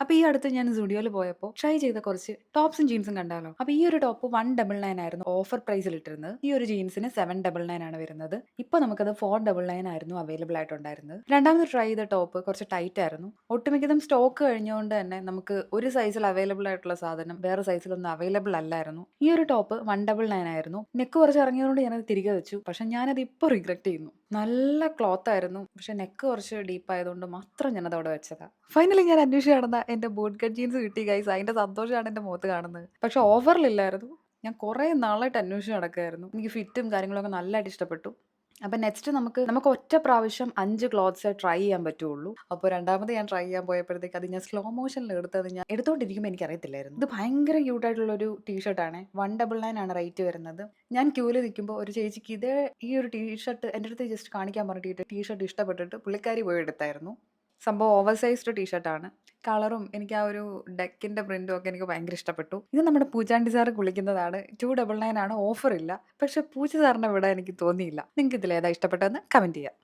അപ്പോൾ ഈ അടുത്ത് ഞാൻ സുഡിയോയിൽ പോയപ്പോൾ ട്രൈ ചെയ്ത കുറച്ച് ടോപ്സും ജീൻസും കണ്ടാലോ. അപ്പോൾ ഈ ഒരു ടോപ്പ് 199 ആയിരുന്നു ഓഫർ പ്രൈസിൽ ഇട്ടിരുന്നത്. ഈ ഒരു ജീൻസിന് 799 ആണ് വരുന്നത്. ഇപ്പോൾ നമുക്കത് 499 ആയിരുന്നു അവൈലബിൾ ആയിട്ടുണ്ടായിരുന്നത്. രണ്ടാമത് ട്രൈ ചെയ്ത ടോപ്പ് കുറച്ച് ടൈറ്റ് ആയിരുന്നു. ഒട്ടുമിക്കതും സ്റ്റോക്ക് കഴിഞ്ഞുകൊണ്ട് തന്നെ നമുക്ക് ഒരു സൈസിൽ അവൈലബിൾ ആയിട്ടുള്ള സാധനം വേറെ സൈസിലൊന്നും അവൈലബിൾ അല്ലായിരുന്നു. ഈ ഒരു ടോപ്പ് 199 ആയിരുന്നു. നെക്ക് കുറച്ച് ഇറങ്ങിയതുകൊണ്ട് ഞാനത് തിരികെ വെച്ചു. പക്ഷെ ഞാനത് ഇപ്പോൾ റിഗ്രറ്റ് ചെയ്യുന്നു. നല്ല ക്ലോത്ത് ആയിരുന്നു. പക്ഷെ നെക്ക് കുറച്ച് ഡീപ്പ് ആയതുകൊണ്ട് മാത്രം ഞാനത് അവിടെ വെച്ചതാ. ഫൈനലി ഞാൻ അന്വേഷിച്ച് നടന്ന എൻ്റെ ബൂട്ട് കട്ട് ജീൻസ് കിട്ടി ഗൈസ്. അതിൻ്റെ സന്തോഷമാണ് എൻ്റെ മുഖത്ത് കാണുന്നത്. പക്ഷെ ഓഫറിലില്ലായിരുന്നു. ഞാൻ കുറേ നാളായിട്ട് അന്വേഷിച്ച് നടക്കുകയായിരുന്നു. എനിക്ക് ഫിറ്റും കാര്യങ്ങളൊക്കെ നല്ലതായിട്ട് ഇഷ്ടപ്പെട്ടു. അപ്പം നെക്സ്റ്റ് നമുക്ക് ഒറ്റ പ്രാവശ്യം 5 ക്ലോത്ത്സേ ട്രൈ ചെയ്യാൻ പറ്റുള്ളൂ. അപ്പോൾ രണ്ടാമത് ഞാൻ ട്രൈ ചെയ്യാൻ പോയപ്പോഴത്തേക്ക് അത് ഞാൻ സ്ലോ മോഷനിൽ എടുത്തത് ഞാൻ എടുത്തുകൊണ്ടിരിക്കുമ്പോൾ എനിക്കറിയത്തില്ലായിരുന്നു. ഇത് ഭയങ്കര ക്യൂട്ടായിട്ടുള്ളൊരു ടീഷർട്ടാണ്. 199 ആണ് റേറ്റ് വരുന്നത്. ഞാൻ ക്യൂവിൽ നിൽക്കുമ്പോൾ ഒരു ചേച്ചിക്ക് ഈ ഒരു ടീഷർട്ട് എൻ്റെ അടുത്ത് ജസ്റ്റ് കാണിക്കാൻ പറഞ്ഞിട്ട് ടീഷർട്ട് ഇഷ്ടപ്പെട്ടിട്ട് പുള്ളിക്കാരി പോയി എടുത്തായിരുന്നു. സംഭവം ഓവർ സൈസ്ഡ് ടീഷർട്ടാണ്. കളറും എനിക്ക് ആ ഒരു ഡെക്കിൻ്റെ പ്രിൻറ്റും ഒക്കെ എനിക്ക് ഭയങ്കര ഇഷ്ടപ്പെട്ടു. ഇത് നമ്മുടെ പൂച്ചാണ്ടി സാറ് കുളിക്കുന്നതാണ്. 299 ആണ്, ഓഫർ ഇല്ല. പക്ഷെ പൂച്ച സാറിനെ വിടാൻ എനിക്ക് തോന്നിയില്ല. നിങ്ങൾക്ക് ഇതിലേതാ ഇഷ്ടപ്പെട്ടതെന്ന് കമൻറ്റ് ചെയ്യാം.